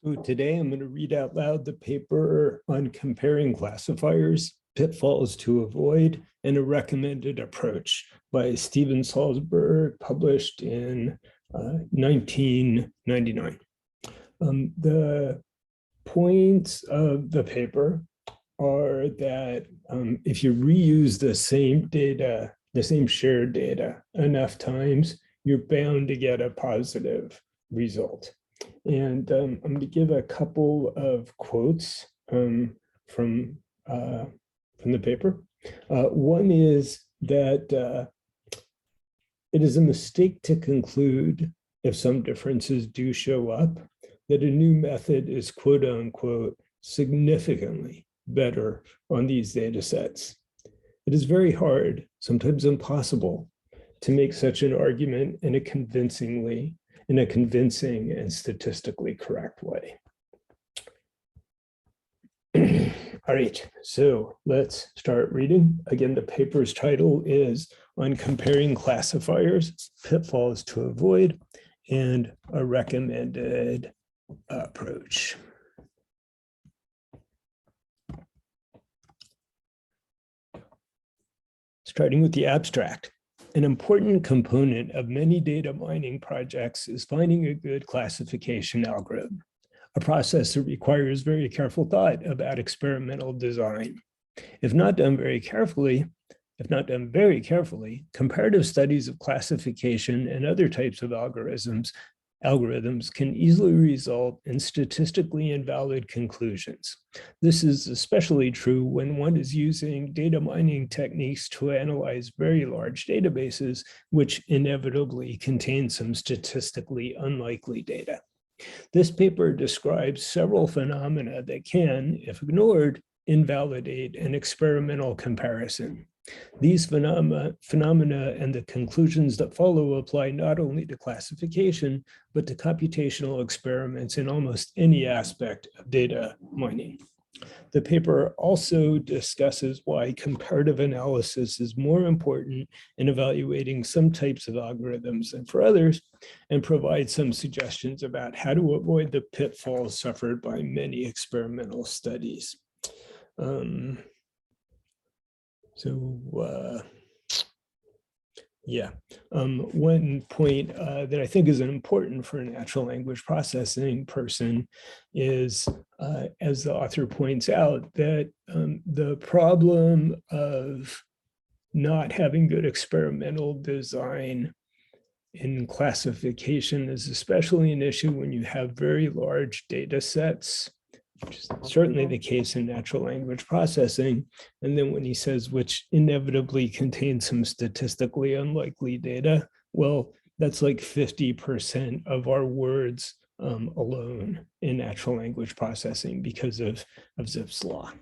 So today I'm going to read out loud the paper on comparing classifiers, pitfalls to avoid, and a recommended approach by Steven Salzberg, published in 1999. The points of the paper are that if you reuse the same data, the same shared data enough times, you're bound to get a positive result. And I'm going to give a couple of quotes from the paper. One is that it is a mistake to conclude, if some differences do show up, that a new method is quote unquote significantly better on these data sets. It is very hard, sometimes impossible, to make such an argument in a convincing and statistically correct way. All right, so let's start reading. Again, the paper's title is On Comparing Classifiers, Pitfalls to Avoid, and a Recommended Approach. Starting with the abstract. An important component of many data mining projects is finding a good classification algorithm, a process that requires very careful thought about experimental design. If not done very carefully, comparative studies of classification and other types of algorithms can easily result in statistically invalid conclusions. This is especially true when one is using data mining techniques to analyze very large databases, which inevitably contain some statistically unlikely data. This paper describes several phenomena that can, if ignored, invalidate an experimental comparison. These phenomena and the conclusions that follow apply not only to classification, but to computational experiments in almost any aspect of data mining. The paper also discusses why comparative analysis is more important in evaluating some types of algorithms than for others, and provides some suggestions about how to avoid the pitfalls suffered by many experimental studies. One point that I think is important for a natural language processing person is, as the author points out, that the problem of not having good experimental design in classification is especially an issue when you have very large data sets, which is certainly the case in natural language processing. And then when he says, which inevitably contains some statistically unlikely data, well, that's like 50% of our words alone in natural language processing because of Zipf's law.